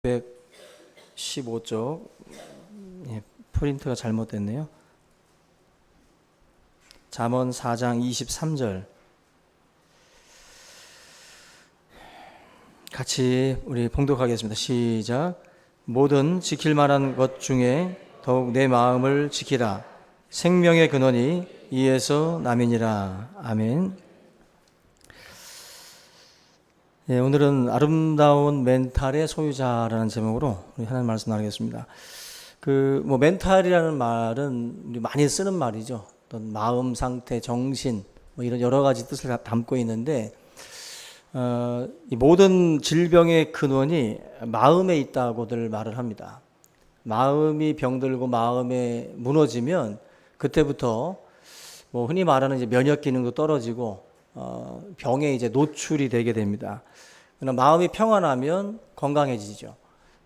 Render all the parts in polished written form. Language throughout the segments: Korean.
115쪽 프린트가 잘못됐네요. 잠언 4장 23절 같이 우리 봉독하겠습니다. 시작. 모든 지킬 만한 것 중에 더욱 내 마음을 지키라. 생명의 근원이 이에서 남이니라. 아멘. 네, 오늘은 아름다운 멘탈의 소유자라는 제목으로 우리 하나님 말씀 나누겠습니다. 멘탈이라는 말은 우리 많이 쓰는 말이죠. 어떤 마음 상태, 정신, 이런 여러 가지 뜻을 담고 있는데, 이 모든 질병의 근원이 마음에 있다고들 말을 합니다. 마음이 병들고 마음에 무너지면 그때부터 흔히 말하는 이제 면역 기능도 떨어지고 병에 이제 노출이 되게 됩니다. 그러나 마음이 평안하면 건강해지죠.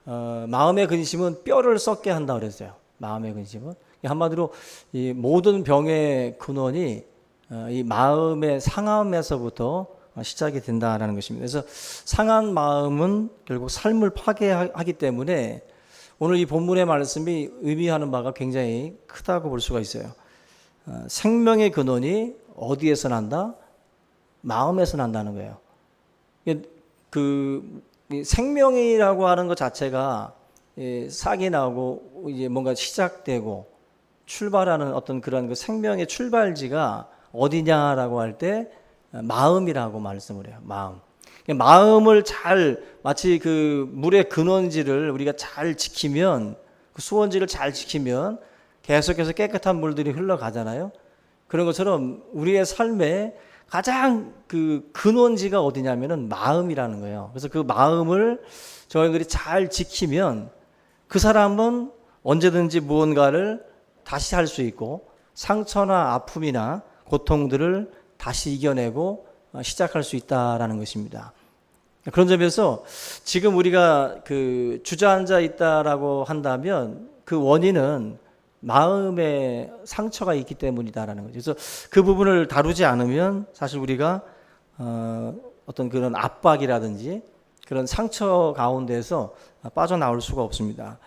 마음의 근심은 뼈를 썩게 한다 그랬어요. 마음의 근심은 한마디로 이 모든 병의 근원이 이 마음의 상함에서부터 시작이 된다라는 것입니다. 그래서 상한 마음은 결국 삶을 파괴하기 때문에 오늘 이 본문의 말씀이 의미하는 바가 굉장히 크다고 볼 수가 있어요. 생명의 근원이 어디에서 난다? 마음에서 난다는 거예요. 생명이라고 하는 것 자체가 싹이 나고 이제 뭔가 시작되고 출발하는 어떤 그런 그 생명의 출발지가 어디냐라고 할 때 마음이라고 말씀을 해요. 마음을 잘 마치 그 물의 근원지를 우리가 잘 지키면 그 수원지를 잘 지키면 계속해서 깨끗한 물들이 흘러가잖아요. 그런 것처럼 우리의 삶에 가장 그 근원지가 어디냐면은 마음이라는 거예요. 그래서 그 마음을 저희들이 잘 지키면 그 사람은 언제든지 무언가를 다시 할 수 있고 상처나 아픔이나 고통들을 다시 이겨내고 시작할 수 있다라는 것입니다. 그런 점에서 지금 우리가 그 주저앉아 있다라고 한다면 그 원인은 마음에 상처가 있기 때문이다라는 거죠. 그래서 그 부분을 다루지 않으면 사실 우리가 어떤 그런 압박이라든지 그런 상처 가운데서 빠져나올 수가 없습니다.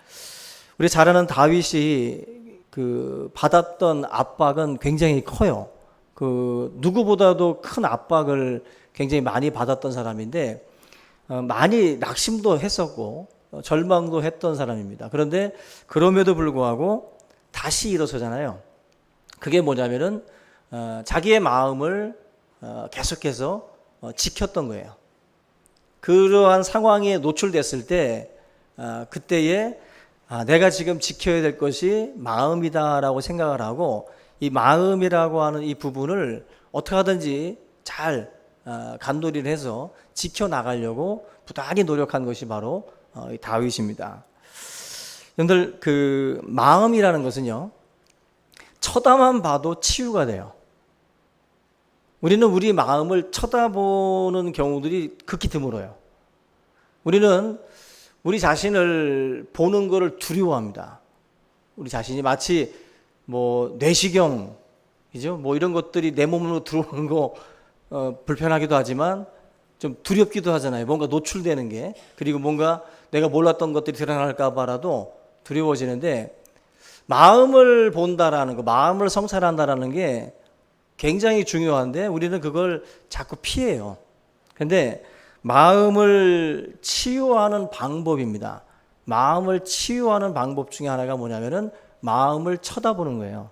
우리 잘 아는 다윗이 그 받았던 압박은 굉장히 커요. 그 누구보다도 큰 압박을 굉장히 많이 받았던 사람인데 많이 낙심도 했었고 절망도 했던 사람입니다. 그런데 그럼에도 불구하고 다시 일어서잖아요. 그게 뭐냐면은 자기의 마음을 계속해서 지켰던 거예요. 그러한 상황에 노출됐을 때 그때에 내가 지금 지켜야 될 것이 마음이다라고 생각을 하고 이 마음이라고 하는 이 부분을 어떻게 하든지 잘 간도리를 해서 지켜나가려고 부단히 노력한 것이 바로 다윗입니다. 여러분들 그 마음이라는 것은요, 쳐다만 봐도 치유가 돼요. 우리는 우리 마음을 쳐다보는 경우들이 극히 드물어요. 우리는 우리 자신을 보는 것을 두려워합니다. 우리 자신이 마치 내시경이죠. 이런 것들이 내 몸으로 들어오는 거 불편하기도 하지만 좀 두렵기도 하잖아요. 뭔가 노출되는 게. 그리고 뭔가 내가 몰랐던 것들이 드러날까 봐라도 두려워지는데 마음을 본다라는 거, 마음을 성찰한다라는 게 굉장히 중요한데 우리는 그걸 자꾸 피해요. 근데 마음을 치유하는 방법입니다. 마음을 치유하는 방법 중에 하나가 뭐냐면은 마음을 쳐다보는 거예요.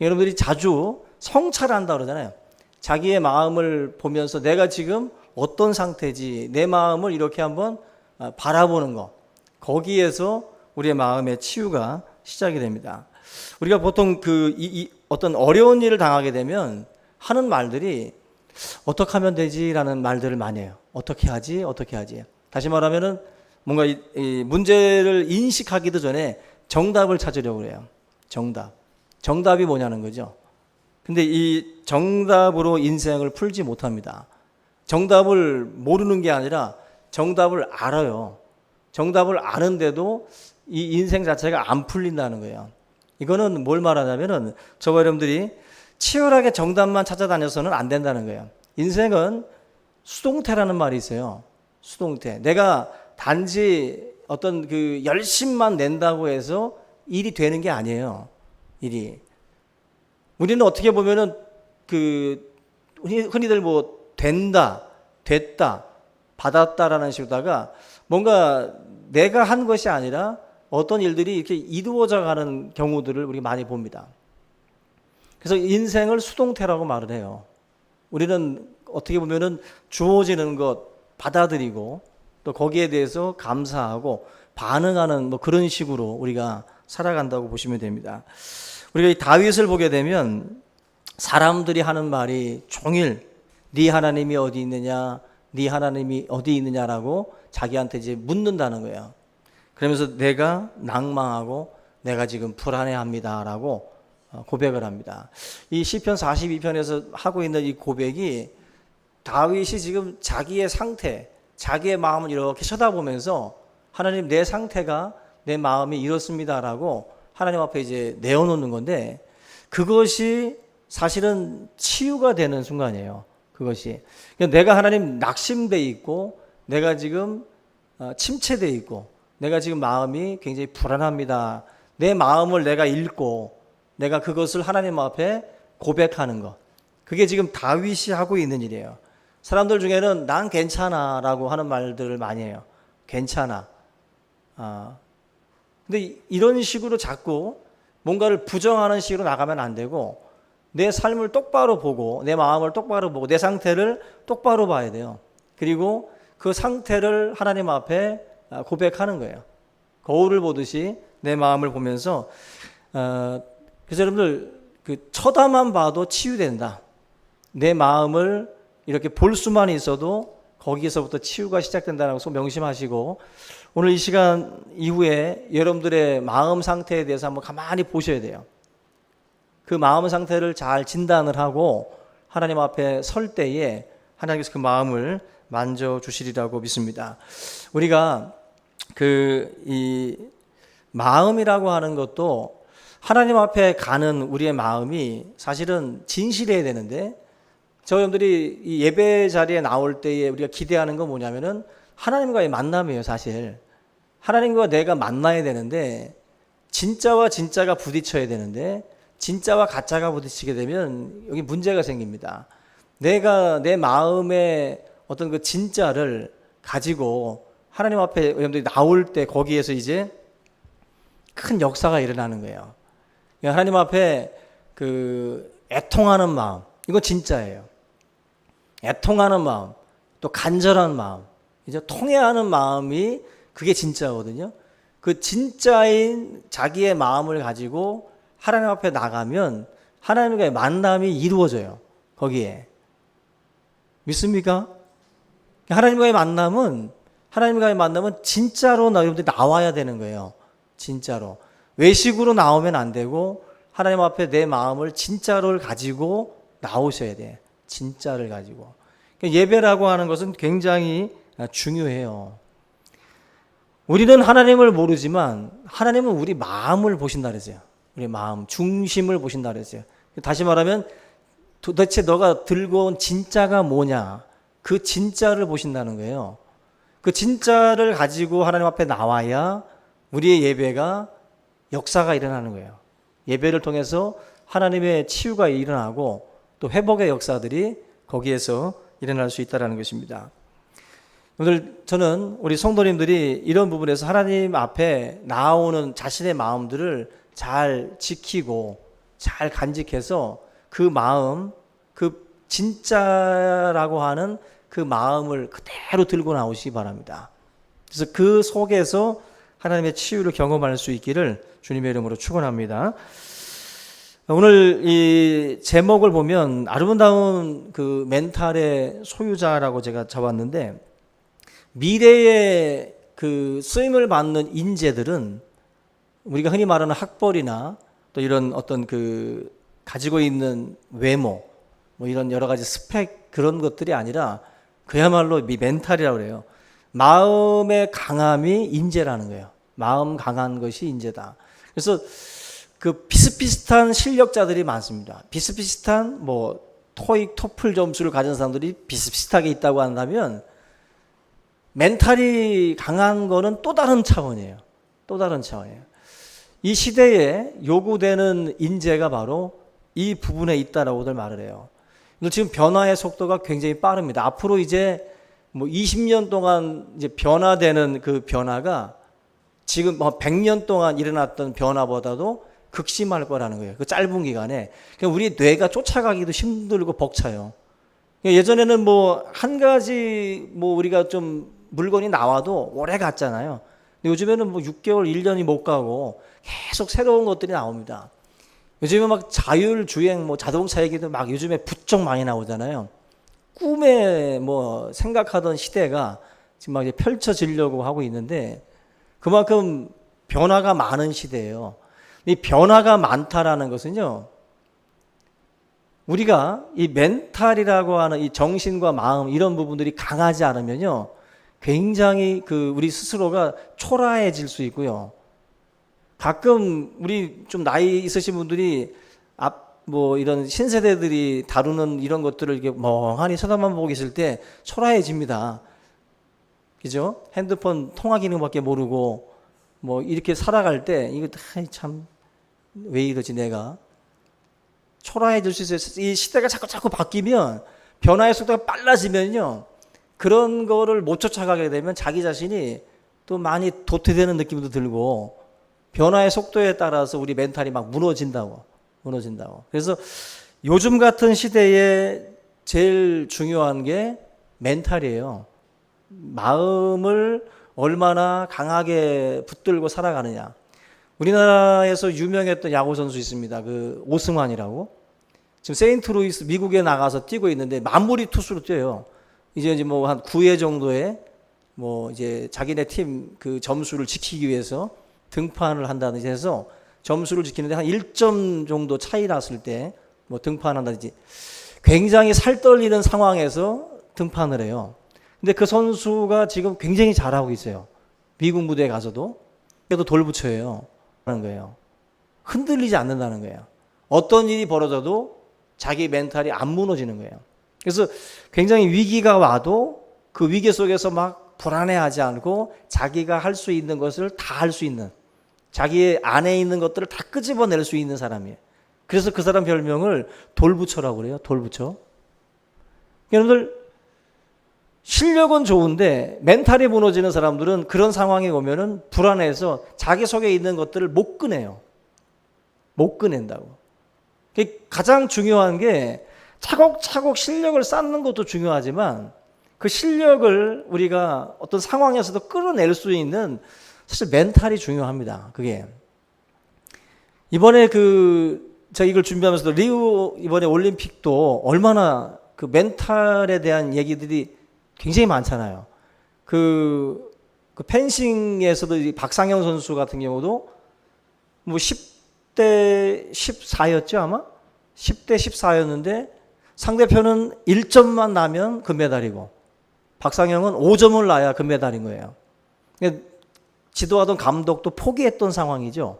여러분들이 자주 성찰한다 그러잖아요. 자기의 마음을 보면서 내가 지금 어떤 상태지, 내 마음을 이렇게 한번 바라보는 거. 거기에서 우리의 마음의 치유가 시작이 됩니다. 우리가 보통 어떤 어려운 일을 당하게 되면 하는 말들이 어떻게 하면 되지라는 말들을 많이 해요. 어떻게 하지? 다시 말하면은 뭔가 이 문제를 인식하기도 전에 정답을 찾으려고 해요. 정답이 뭐냐는 거죠. 근데 이 정답으로 인생을 풀지 못합니다. 정답을 모르는 게 아니라 정답을 알아요. 정답을 아는데도 이 인생 자체가 안 풀린다는 거예요. 이거는 뭘 말하냐면은 저와 여러분들이 치열하게 정답만 찾아다녀서는 안 된다는 거예요. 인생은 수동태라는 말이 있어요. 수동태. 내가 단지 어떤 그 열심만 낸다고 해서 일이 되는 게 아니에요. 일이. 우리는 어떻게 보면은 그 흔히들 뭐 된다, 됐다, 받았다라는 식으로다가 뭔가 내가 한 것이 아니라 어떤 일들이 이렇게 이루어져 가는 경우들을 우리 많이 봅니다. 그래서 인생을 수동태라고 말을 해요. 우리는 어떻게 보면은 주어지는 것 받아들이고 또 거기에 대해서 감사하고 반응하는 뭐 그런 식으로 우리가 살아간다고 보시면 됩니다. 우리가 이 다윗을 보게 되면 사람들이 하는 말이 종일 네 하나님이 어디 있느냐, 네 하나님이 어디 있느냐라고 자기한테 이제 묻는다는 거예요. 그러면서 내가 낭망하고 내가 지금 불안해합니다라고 고백을 합니다. 이 시편 42편에서 하고 있는 이 고백이 다윗이 지금 자기의 상태, 자기의 마음을 이렇게 쳐다보면서 하나님 내 상태가 내 마음이 이렇습니다라고 하나님 앞에 이제 내어놓는 건데 그것이 사실은 치유가 되는 순간이에요. 그것이. 내가 하나님 낙심돼 있고 내가 지금 침체돼 있고 내가 지금 마음이 굉장히 불안합니다. 내 마음을 내가 읽고 내가 그것을 하나님 앞에 고백하는 것. 그게 지금 다윗이 하고 있는 일이에요. 사람들 중에는 난 괜찮아 라고 하는 말들을 많이 해요. 괜찮아. 근데 이런 식으로 자꾸 뭔가를 부정하는 식으로 나가면 안 되고 내 삶을 똑바로 보고 내 마음을 똑바로 보고 내 상태를 똑바로 봐야 돼요. 그리고 그 상태를 하나님 앞에 고백하는 거예요. 거울을 보듯이 내 마음을 보면서 그래서 여러분들 그 쳐다만 봐도 치유된다. 내 마음을 이렇게 볼 수만 있어도 거기에서부터 치유가 시작된다는 것을 명심하시고 오늘 이 시간 이후에 여러분들의 마음 상태에 대해서 한번 가만히 보셔야 돼요. 그 마음 상태를 잘 진단을 하고 하나님 앞에 설 때에 하나님께서 그 마음을 만져주시리라고 믿습니다. 우리가 이 마음이라고 하는 것도 하나님 앞에 가는 우리의 마음이 사실은 진실해야 되는데 여러분들이 이 예배 자리에 나올 때에 우리가 기대하는 건 뭐냐면은 하나님과의 만남이에요. 사실 하나님과 내가 만나야 되는데 진짜와 진짜가 부딪혀야 되는데 진짜와 가짜가 부딪히게 되면 여기 문제가 생깁니다. 내가 내 마음의 어떤 그 진짜를 가지고 하나님 앞에 여러분들이 나올 때 거기에서 이제 큰 역사가 일어나는 거예요. 하나님 앞에 그 애통하는 마음, 이거 진짜예요. 애통하는 마음, 또 간절한 마음, 이제 통회하는 마음이 그게 진짜거든요. 그 진짜인 자기의 마음을 가지고 하나님 앞에 나가면 하나님과의 만남이 이루어져요. 거기에. 믿습니까? 하나님과의 만남은 진짜로 여러분들이 나와야 되는 거예요. 진짜로. 외식으로 나오면 안 되고 하나님 앞에 내 마음을 진짜를 가지고 나오셔야 돼. 진짜를 가지고. 예배라고 하는 것은 굉장히 중요해요. 우리는 하나님을 모르지만 하나님은 우리 마음을 보신다 그랬어요. 우리 마음, 중심을 보신다 그랬어요. 다시 말하면 도대체 너가 들고 온 진짜가 뭐냐. 그 진짜를 보신다는 거예요. 그 진짜를 가지고 하나님 앞에 나와야 우리의 예배가 역사가 일어나는 거예요. 예배를 통해서 하나님의 치유가 일어나고 또 회복의 역사들이 거기에서 일어날 수 있다는 것입니다. 오늘 저는 우리 성도님들이 이런 부분에서 하나님 앞에 나오는 자신의 마음들을 잘 지키고 잘 간직해서 그 마음, 그 진짜라고 하는 그 마음을 그대로 들고 나오시기 바랍니다. 그래서 그 속에서 하나님의 치유를 경험할 수 있기를 주님의 이름으로 축원합니다. 오늘 이 제목을 보면 아름다운 그 멘탈의 소유자라고 제가 잡았는데 미래에 그 쓰임을 받는 인재들은 우리가 흔히 말하는 학벌이나 또 이런 어떤 그 가지고 있는 외모 뭐 이런 여러 가지 스펙 그런 것들이 아니라 그야말로 멘탈이라고 그래요. 마음의 강함이 인재라는 거예요. 마음 강한 것이 인재다. 그래서 그 비슷비슷한 실력자들이 많습니다. 비슷비슷한 뭐 토익, 토플 점수를 가진 사람들이 비슷비슷하게 있다고 한다면 멘탈이 강한 거는 또 다른 차원이에요. 또 다른 차원이에요. 이 시대에 요구되는 인재가 바로 이 부분에 있다라고들 말을 해요. 지금 변화의 속도가 굉장히 빠릅니다. 앞으로 이제 뭐 20년 동안 이제 변화되는 그 변화가 지금 뭐 100년 동안 일어났던 변화보다도 극심할 거라는 거예요. 그 짧은 기간에. 그러니까 우리 뇌가 쫓아가기도 힘들고 벅차요. 그러니까 예전에는 뭐 한 가지 뭐 우리가 좀 물건이 나와도 오래 갔잖아요. 근데 요즘에는 뭐 6개월, 1년이 못 가고 계속 새로운 것들이 나옵니다. 요즘에 막 자율주행 뭐 자동차 얘기도 막 요즘에 부쩍 많이 나오잖아요. 꿈에 뭐 생각하던 시대가 지금 막 이제 펼쳐지려고 하고 있는데 그만큼 변화가 많은 시대예요. 이 변화가 많다라는 것은요, 우리가 이 멘탈이라고 하는 이 정신과 마음 이런 부분들이 강하지 않으면요, 굉장히 그 우리 스스로가 초라해질 수 있고요. 가끔 우리 좀 나이 있으신 분들이 뭐 이런 신세대들이 다루는 이런 것들을 이렇게 멍하니 쳐다만 보고 있을 때 초라해집니다. 그죠? 핸드폰 통화 기능밖에 모르고 뭐 이렇게 살아갈 때 이거 참 왜 이러지 내가 초라해질 수 있어요. 이 시대가 자꾸 바뀌면 변화의 속도가 빨라지면요, 그런 거를 못 쫓아가게 되면 자기 자신이 또 많이 도태되는 느낌도 들고 변화의 속도에 따라서 우리 멘탈이 막 무너진다고. 그래서 요즘 같은 시대에 제일 중요한 게 멘탈이에요. 마음을 얼마나 강하게 붙들고 살아가느냐. 우리나라에서 유명했던 야구 선수 있습니다. 그 오승환이라고. 지금 세인트루이스 미국에 나가서 뛰고 있는데 만무리 투수로 뛰어요. 이제 뭐 한 9회 정도에 뭐 이제 자기네 팀 그 점수를 지키기 위해서 등판을 한다든지 해서 점수를 지키는데 한 1점 정도 차이 났을 때 뭐 등판한다든지 굉장히 살떨리는 상황에서 등판을 해요. 근데 그 선수가 지금 굉장히 잘하고 있어요. 미국 무대에 가서도. 그래도 돌부처예요. 하는 거예요. 흔들리지 않는다는 거예요. 어떤 일이 벌어져도 자기 멘탈이 안 무너지는 거예요. 그래서 굉장히 위기가 와도 그 위기 속에서 막 불안해하지 않고 자기가 할 수 있는 것을 다 할 수 있는, 자기 안에 있는 것들을 다 끄집어낼 수 있는 사람이에요. 그래서 그 사람 별명을 돌부처라고 그래요. 돌부처. 여러분들 실력은 좋은데 멘탈이 무너지는 사람들은 그런 상황에 오면은 불안해서 자기 속에 있는 것들을 못 꺼내요. 못 꺼낸다고. 가장 중요한 게 차곡차곡 실력을 쌓는 것도 중요하지만 그 실력을 우리가 어떤 상황에서도 끌어낼 수 있는 사실 멘탈이 중요합니다. 그게. 이번에 제가 이걸 준비하면서도 리우 이번에 올림픽도 얼마나 그 멘탈에 대한 얘기들이 굉장히 많잖아요. 그 펜싱에서도 박상영 선수 같은 경우도 뭐 10대 14였죠 아마? 10대 14였는데 상대편은 1점만 나면 금메달이고 박상영은 5점을 나야 금메달인 거예요. 지도하던 감독도 포기했던 상황이죠.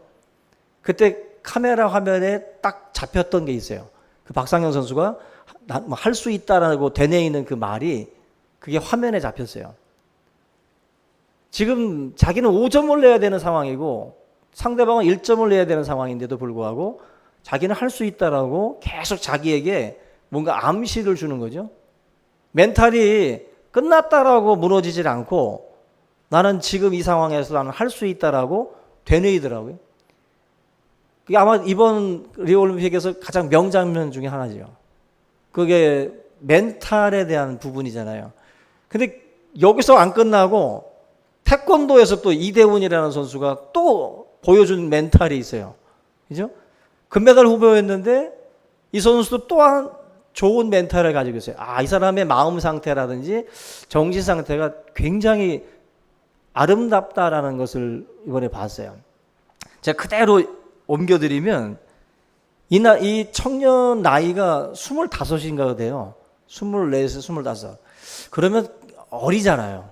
그때 카메라 화면에 딱 잡혔던 게 있어요. 그 박상영 선수가 할 수 있다라고 되뇌이는 그 말이 그게 화면에 잡혔어요. 지금 자기는 5점을 내야 되는 상황이고 상대방은 1점을 내야 되는 상황인데도 불구하고 자기는 할 수 있다라고 계속 자기에게 뭔가 암시를 주는 거죠. 멘탈이 끝났다라고 무너지질 않고 나는 지금 이 상황에서 나는 할 수 있다라고 되뇌이더라고요. 그게 아마 이번 리오올림픽에서 가장 명장면 중에 하나죠. 그게 멘탈에 대한 부분이잖아요. 근데 여기서 안 끝나고 태권도에서 또 이대훈이라는 선수가 또 보여준 멘탈이 있어요. 그죠? 금메달 후보였는데 이 선수도 또한 좋은 멘탈을 가지고 있어요. 이 사람의 마음 상태라든지 정신 상태가 굉장히 아름답다라는 것을 이번에 봤어요. 제가 그대로 옮겨드리면 이 청년 나이가 25인가 돼요. 24에서 25. 그러면 어리잖아요.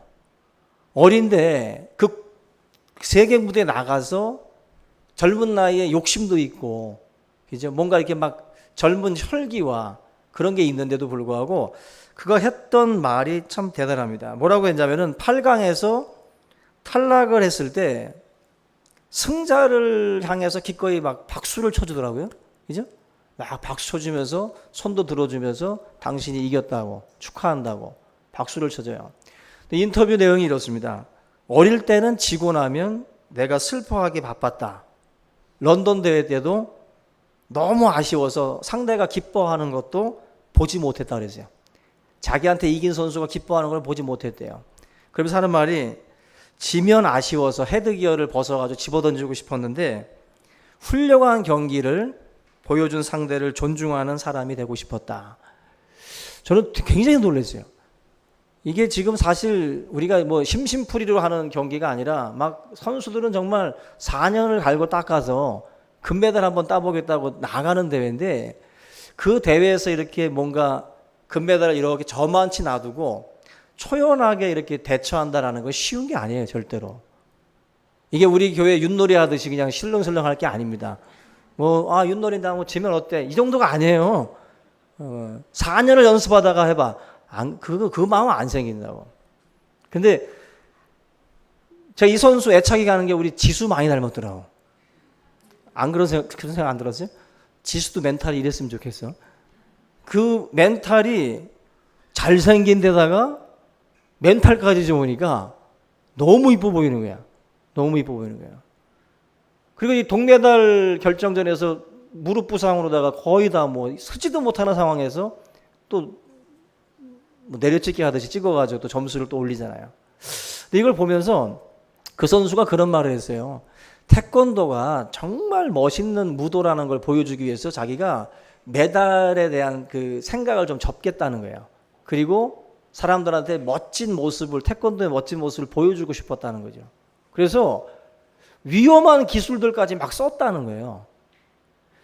어린데 그 세계 무대에 나가서 젊은 나이에 욕심도 있고, 그죠? 뭔가 이렇게 막 젊은 혈기와 그런 게 있는데도 불구하고 그가 했던 말이 참 대단합니다. 뭐라고 했냐면은 8강에서 탈락을 했을 때 승자를 향해서 기꺼이 막 박수를 쳐주더라고요. 그죠? 막 박수 쳐주면서 손도 들어주면서 당신이 이겼다고 축하한다고 박수를 쳐줘요. 인터뷰 내용이 이렇습니다. 어릴 때는 지고 나면 내가 슬퍼하기 바빴다. 런던 대회 때도 너무 아쉬워서 상대가 기뻐하는 것도 보지 못했다 그랬어요. 자기한테 이긴 선수가 기뻐하는 걸 보지 못했대요. 그러면서 하는 말이 지면 아쉬워서 헤드기어를 벗어가지고 집어던지고 싶었는데 훌륭한 경기를 보여준 상대를 존중하는 사람이 되고 싶었다. 저는 굉장히 놀랐어요. 이게 지금 사실 우리가 뭐 심심풀이로 하는 경기가 아니라 막 선수들은 정말 4년을 갈고 닦아서 금메달 한번 따보겠다고 나가는 대회인데 그 대회에서 이렇게 뭔가 금메달을 이렇게 저만치 놔두고 초연하게 이렇게 대처한다라는 건 쉬운 게 아니에요, 절대로. 이게 우리 교회 윷놀이 하듯이 그냥 실렁실렁 할 게 아닙니다. 윷놀이 나 지면 어때? 이 정도가 아니에요. 4년을 연습하다가 해봐. 그 마음 안 생긴다고. 근데 제가 이 선수 애착이 가는 게 우리 지수 많이 닮았더라고. 그런 생각 안 들었어요? 지수도 멘탈이 이랬으면 좋겠어. 그 멘탈이 잘생긴 데다가 멘탈까지 좋으니까 너무 이뻐 보이는 거야. 너무 이뻐 보이는 거야. 그리고 이 동메달 결정전에서 무릎 부상으로다가 거의 다 서지도 못하는 상황에서 또 내려찍기 하듯이 찍어가지고 또 점수를 또 올리잖아요. 근데 이걸 보면서 그 선수가 그런 말을 했어요. 태권도가 정말 멋있는 무도라는 걸 보여주기 위해서 자기가 메달에 대한 그 생각을 좀 접겠다는 거예요. 그리고 사람들한테 멋진 모습을, 태권도의 멋진 모습을 보여주고 싶었다는 거죠. 그래서 위험한 기술들까지 막 썼다는 거예요.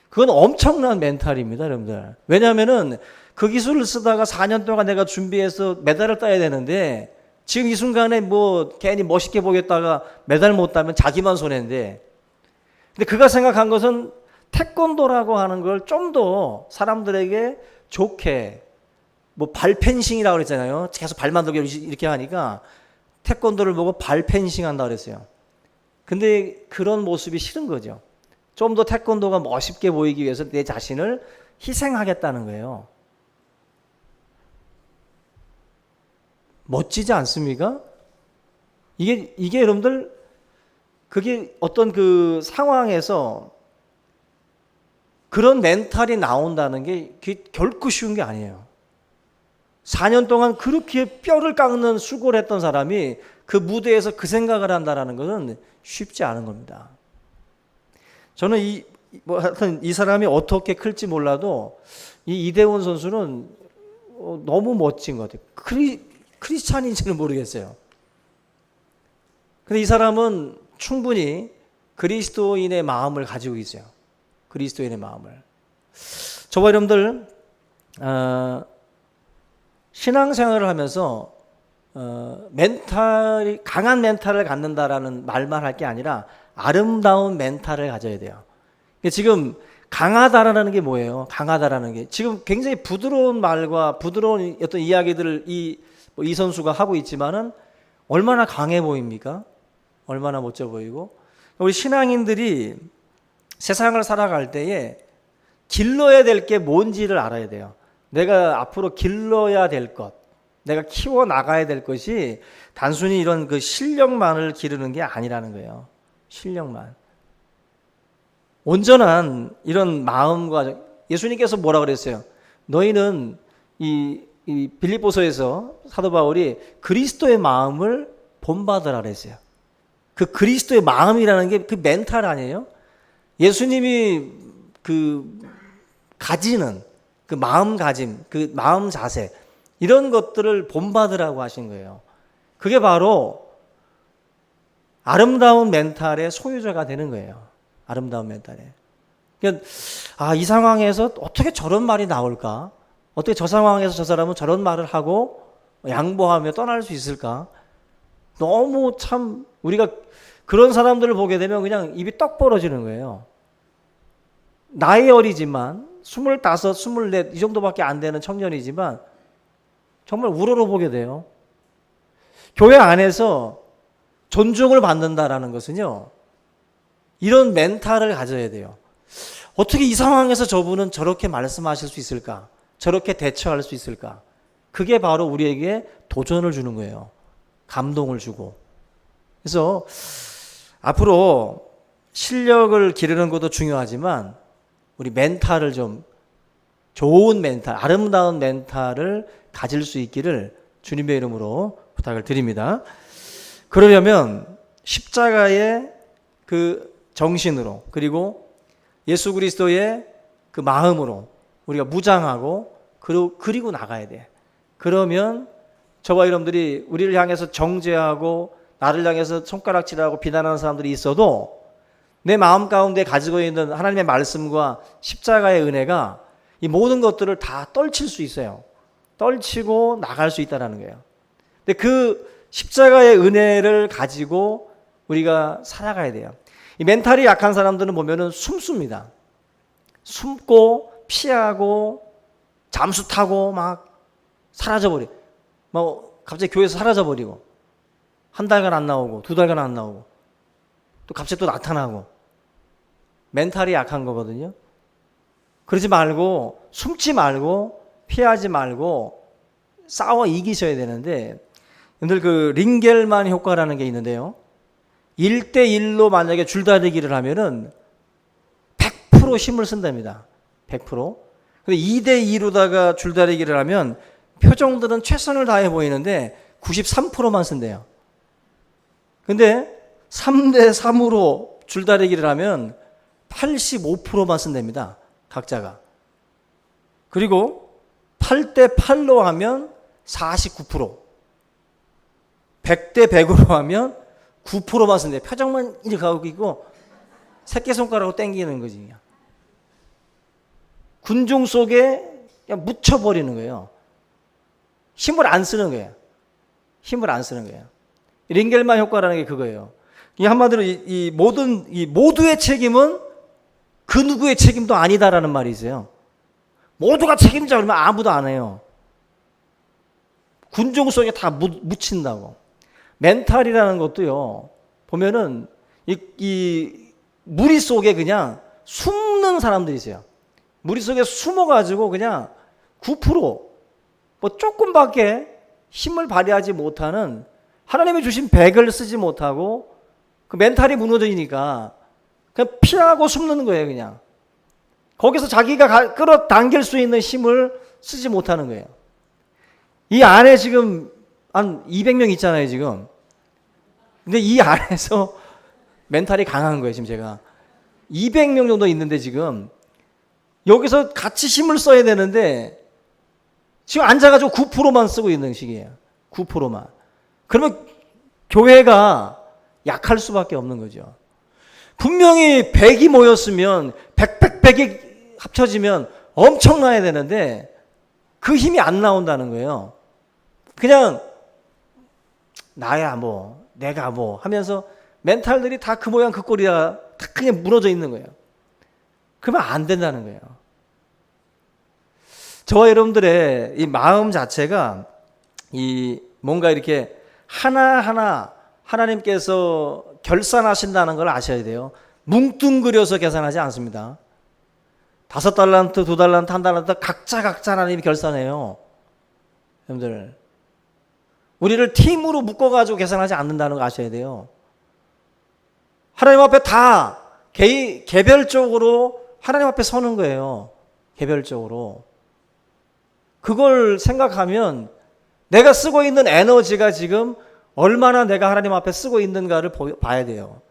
그건 엄청난 멘탈입니다, 여러분들. 왜냐하면은 그 기술을 쓰다가 4년 동안 내가 준비해서 메달을 따야 되는데 지금 이 순간에 괜히 멋있게 보겠다가 메달 못 따면 자기만 손해인데, 근데 그가 생각한 것은 태권도라고 하는 걸 좀 더 사람들에게 좋게, 발펜싱이라고 그랬잖아요. 계속 발만 들고 이렇게 하니까 태권도를 보고 발펜싱 한다고 그랬어요. 근데 그런 모습이 싫은 거죠. 좀 더 태권도가 멋있게 보이기 위해서 내 자신을 희생하겠다는 거예요. 멋지지 않습니까? 이게 여러분들, 그게 어떤 그 상황에서 그런 멘탈이 나온다는 게 그게 결코 쉬운 게 아니에요. 4년 동안 그렇게 뼈를 깎는 수고를 했던 사람이 그 무대에서 그 생각을 한다는 것은 쉽지 않은 겁니다. 저는 하여튼 이 사람이 어떻게 클지 몰라도 이 이대원 선수는 너무 멋진 것 같아요. 크리스찬인지는 모르겠어요. 근데 이 사람은 충분히 그리스도인의 마음을 가지고 있어요. 그리스도인의 마음을. 저와 여러분들 신앙생활을 하면서 강한 멘탈을 갖는다라는 말만 할 게 아니라 아름다운 멘탈을 가져야 돼요. 지금 강하다라는 게 뭐예요? 강하다라는 게 지금 굉장히 부드러운 말과 부드러운 어떤 이야기들을 이 선수가 하고 있지만은 얼마나 강해 보입니까? 얼마나 멋져 보이고. 우리 신앙인들이 세상을 살아갈 때에 길러야 될 게 뭔지를 알아야 돼요. 내가 앞으로 길러야 될 것, 내가 키워 나가야 될 것이 단순히 이런 그 실력만을 기르는 게 아니라는 거예요. 실력만. 온전한 이런 마음과, 예수님께서 뭐라 그랬어요? 너희는 이 빌립보서에서 사도 바울이 그리스도의 마음을 본받으라 그랬어요. 그 그리스도의 마음이라는 게 그 멘탈 아니에요? 예수님이 가지는 그 마음가짐, 그 마음 자세, 이런 것들을 본받으라고 하신 거예요. 그게 바로 아름다운 멘탈의 소유자가 되는 거예요. 아름다운 멘탈에. 그러니까 이 상황에서 어떻게 저런 말이 나올까? 어떻게 저 상황에서 저 사람은 저런 말을 하고 양보하며 떠날 수 있을까? 너무 참 우리가 그런 사람들을 보게 되면 그냥 입이 떡 벌어지는 거예요. 나이 어리지만 25, 24 이 정도밖에 안 되는 청년이지만 정말 우러러보게 돼요. 교회 안에서 존중을 받는다라는 것은요, 이런 멘탈을 가져야 돼요. 어떻게 이 상황에서 저분은 저렇게 말씀하실 수 있을까? 저렇게 대처할 수 있을까? 그게 바로 우리에게 도전을 주는 거예요. 감동을 주고. 그래서 앞으로 실력을 기르는 것도 중요하지만 우리 멘탈을 좀, 좋은 멘탈, 아름다운 멘탈을 가질 수 있기를 주님의 이름으로 부탁을 드립니다. 그러려면 십자가의 그 정신으로, 그리고 예수 그리스도의 그 마음으로 우리가 무장하고 그리고 나가야 돼. 그러면 저와 여러분들이 우리를 향해서 정죄하고 나를 향해서 손가락질하고 비난하는 사람들이 있어도 내 마음 가운데 가지고 있는 하나님의 말씀과 십자가의 은혜가 이 모든 것들을 다 떨칠 수 있어요. 떨치고 나갈 수 있다는 거예요. 근데 그 십자가의 은혜를 가지고 우리가 살아가야 돼요. 이 멘탈이 약한 사람들은 보면은 숨습니다. 숨고 피하고 잠수 타고 막 사라져버려. 뭐 갑자기 교회에서 사라져버리고 한 달간 안 나오고 2달간 안 나오고 또 갑자기 또 나타나고. 멘탈이 약한 거거든요. 그러지 말고, 숨지 말고 피하지 말고 싸워 이기셔야 되는데, 여러분들 그 링겔만 효과라는 게 있는데요, 1대1로 만약에 줄다리기를 하면은 100% 힘을 쓴답니다. 100%. 근데 2대2로다가 줄다리기를 하면 표정들은 최선을 다해 보이는데 93%만 쓴대요. 근데 3대3으로 줄다리기를 하면 85%만 쓴답니다. 각자가. 그리고 8대8로 하면 49%. 100대 100으로 하면 9%만 쓴대요. 표정만 이렇게 하고 있고 새끼손가락으로 땡기는 거지. 그냥. 군중 속에 그냥 묻혀버리는 거예요. 힘을 안 쓰는 거예요. 힘을 안 쓰는 거예요. 링겔만 효과라는 게 그거예요. 이 한마디로 이 모두의 책임은 그 누구의 책임도 아니다라는 말이 있어요. 모두가 책임져 그러면 아무도 안 해요. 군중 속에 다 묻힌다고. 멘탈이라는 것도요, 보면은 이 무리 속에 그냥 숨는 사람들이 있어요. 무리 속에 숨어가지고 그냥 9%, 뭐 조금밖에 힘을 발휘하지 못하는, 하나님이 주신 백을 쓰지 못하고 그 멘탈이 무너지니까 그냥 피하고 숨는 거예요. 그냥 거기서 자기가 끌어당길 수 있는 힘을 쓰지 못하는 거예요. 이 안에 지금 한 200명 있잖아요 지금. 근데 이 안에서 멘탈이 강한 거예요. 지금 제가 200명 정도 있는데 지금 여기서 같이 힘을 써야 되는데 지금 앉아가지고 9%만 쓰고 있는 시기예요. 9%만. 그러면 교회가 약할 수밖에 없는 거죠. 분명히 100이 모였으면 100이 합쳐지면 엄청나야 되는데 그 힘이 안 나온다는 거예요. 그냥 나야 뭐 내가 뭐 하면서 멘탈들이 다 그 모양 그 꼴이야 다 그냥 무너져 있는 거예요. 그러면 안 된다는 거예요. 저와 여러분들의 이 마음 자체가 이 뭔가 이렇게 하나하나 하나님께서 결산하신다는 걸 아셔야 돼요. 뭉뚱그려서 계산하지 않습니다. 5달란트, 2달란트, 1달란트 각자 하나님이 결산해요. 여러분들, 우리를 팀으로 묶어가지고 계산하지 않는다는 거 아셔야 돼요. 하나님 앞에 다 개별적으로 하나님 앞에 서는 거예요. 개별적으로. 그걸 생각하면 내가 쓰고 있는 에너지가 지금 얼마나 내가 하나님 앞에 쓰고 있는가를 봐야 돼요.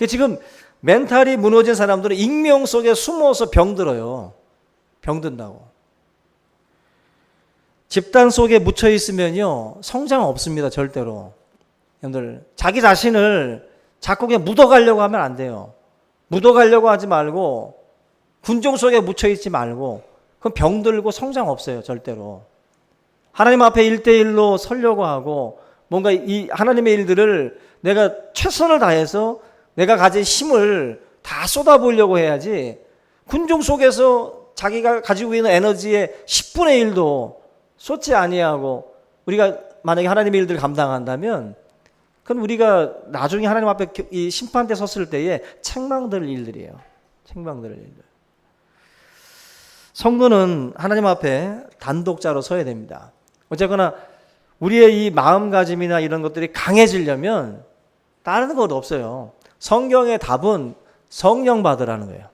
지금 멘탈이 무너진 사람들은 익명 속에 숨어서 병들어요. 병든다고. 집단 속에 묻혀 있으면요, 성장 없습니다. 절대로. 여러분들, 자기 자신을 자꾸 그냥 묻어가려고 하면 안 돼요. 묻어가려고 하지 말고 군중 속에 묻혀 있지 말고 그럼 병들고 성장 없어요. 절대로. 하나님 앞에 1대1로 서려고 하고 뭔가 이 하나님의 일들을 내가 최선을 다해서 내가 가진 힘을 다 쏟아보려고 해야지 군중 속에서 자기가 가지고 있는 에너지의 10분의 1도 쏟지 아니하고 우리가 만약에 하나님의 일들을 감당한다면 그건 우리가 나중에 하나님 앞에 이 심판대 섰을 때에 책망될 일들이에요. 책망될 일들. 성도는 하나님 앞에 단독자로 서야 됩니다. 어쨌거나 우리의 이 마음가짐이나 이런 것들이 강해지려면 다른 것 없어요. 성경의 답은 성령 받으라는 거예요.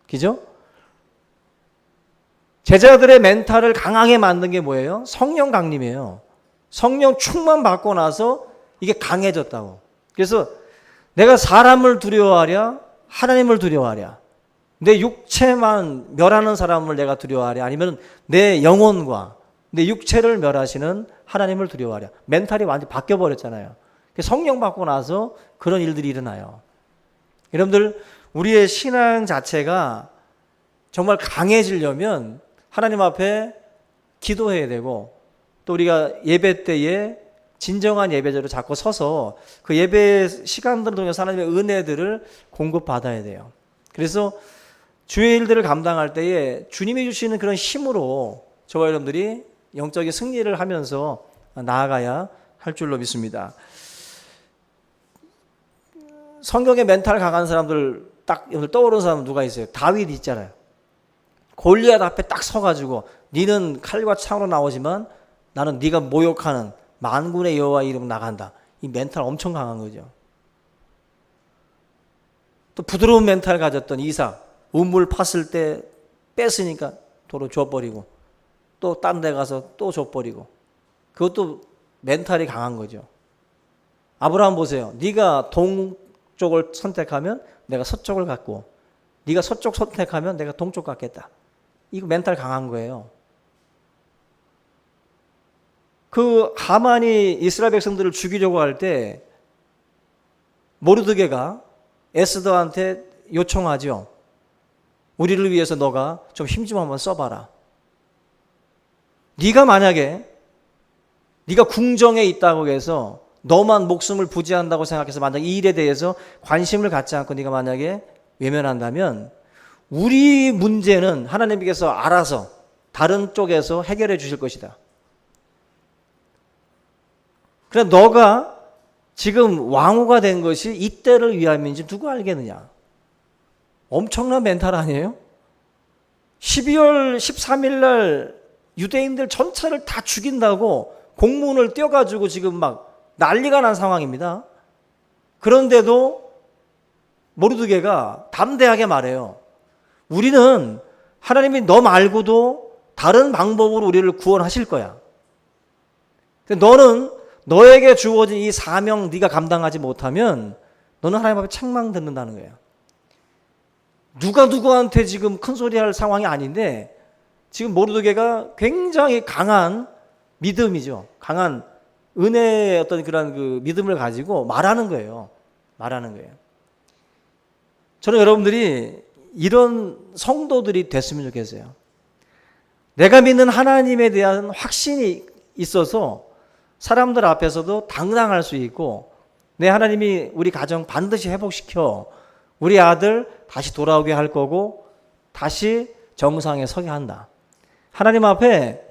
그죠? 제자들의 멘탈을 강하게 만든 게 뭐예요? 성령 강림이에요. 성령 충만 받고 나서 이게 강해졌다고. 그래서 내가 사람을 두려워하랴, 하나님을 두려워하랴. 내 육체만 멸하는 사람을 내가 두려워하랴, 아니면 내 영혼과 내 육체를 멸하시는 하나님을 두려워하랴. 멘탈이 완전히 바뀌어버렸잖아요. 성령 받고 나서 그런 일들이 일어나요. 여러분들, 우리의 신앙 자체가 정말 강해지려면 하나님 앞에 기도해야 되고, 또 우리가 예배 때에 진정한 예배자로 자꾸 서서 그 예배 시간들을 통해서 하나님의 은혜들을 공급받아야 돼요. 그래서 주의 일들을 감당할 때에 주님이 주시는 그런 힘으로 저와 여러분들이 영적인 승리를 하면서 나아가야 할 줄로 믿습니다. 성경에 멘탈 강한 사람들 딱 오늘 떠오르는 사람 누가 있어요? 다윗 있잖아요. 골리앗 앞에 딱 서가지고 니는 칼과 창으로 나오지만 나는 네가 모욕하는 만군의 여호와 이름 나간다. 이 멘탈 엄청 강한 거죠. 또 부드러운 멘탈 가졌던 이삭, 우물 팠을 때 뺐으니까 도로 줘버리고 또 딴 데 가서 또 줘버리고, 그것도 멘탈이 강한 거죠. 아브라함 보세요. 네가 동쪽을 선택하면 내가 서쪽을 갖고, 네가 서쪽 선택하면 내가 동쪽 갖겠다. 이거 멘탈 강한 거예요. 그 하만이 이스라엘 백성들을 죽이려고 할 때 모르드게가 에스더한테 요청하죠. 우리를 위해서 너가 좀 힘 좀 한번 써봐라. 네가 만약에 네가 궁정에 있다고 해서 너만 목숨을 부지한다고 생각해서 만약 이 일에 대해서 관심을 갖지 않고 네가 만약에 외면한다면 우리 문제는 하나님께서 알아서 다른 쪽에서 해결해 주실 것이다. 그래, 너가 지금 왕후가 된 것이 이때를 위함인지 누가 알겠느냐. 엄청난 멘탈 아니에요? 12월 13일 날 유대인들 전체를 다 죽인다고 공문을 띄워가지고 지금 막 난리가 난 상황입니다. 그런데도 모르드게가 담대하게 말해요. 우리는 하나님이 너 말고도 다른 방법으로 우리를 구원하실 거야. 너는 너에게 주어진 이 사명 네가 감당하지 못하면 너는 하나님 앞에 책망 듣는다는 거예요. 누가 누구한테 지금 큰 소리 할 상황이 아닌데 지금 모르드게가 굉장히 강한 믿음이죠. 강한 은혜의 어떤 그런 그 믿음을 가지고 말하는 거예요. 말하는 거예요. 저는 여러분들이 이런 성도들이 됐으면 좋겠어요. 내가 믿는 하나님에 대한 확신이 있어서 사람들 앞에서도 당당할 수 있고, 내 하나님이 우리 가정 반드시 회복시켜 우리 아들 다시 돌아오게 할 거고 다시 정상에 서게 한다. 하나님 앞에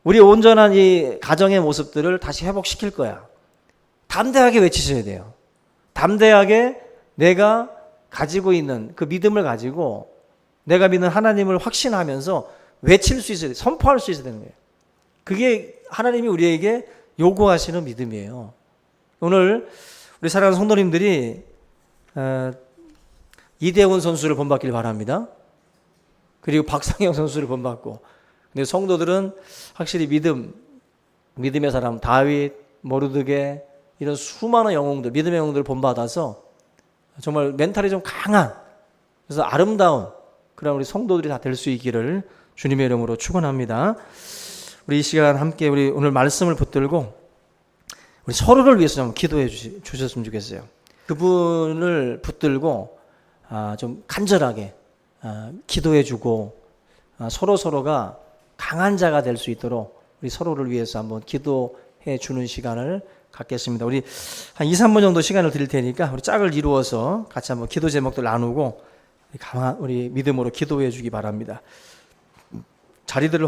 우리 온전한 이 가정의 모습들을 다시 회복시킬 거야. 담대하게 외치셔야 돼요. 담대하게 내가 가지고 있는 그 믿음을 가지고 내가 믿는 하나님을 확신하면서 외칠 수 있어야 돼. 선포할 수 있어야 되는 거예요. 그게 하나님이 우리에게 요구하시는 믿음이에요. 오늘 우리 사랑하는 성도님들이 이대훈 선수를 본받길 바랍니다. 그리고 박상영 선수를 본받고, 근데 성도들은 확실히 믿음의 사람 다윗, 모르드게 이런 수많은 영웅들, 믿음의 영웅들을 본받아서 정말 멘탈이 좀 강한, 그래서 아름다운 그런 우리 성도들이 다 될 수 있기를 주님의 이름으로 축원합니다. 우리 이 시간 함께 우리 오늘 말씀을 붙들고 우리 서로를 위해서 좀 기도해 주셨으면 좋겠어요. 그분을 붙들고 좀 간절하게 기도해 주고 서로가 강한 자가 될 수 있도록 우리 서로를 위해서 한번 기도해 주는 시간을 갖겠습니다. 우리 한 2, 3분 정도 시간을 드릴 테니까 우리 짝을 이루어서 같이 한번 기도 제목들 나누고 우리 믿음으로 기도해 주기 바랍니다. 자리들을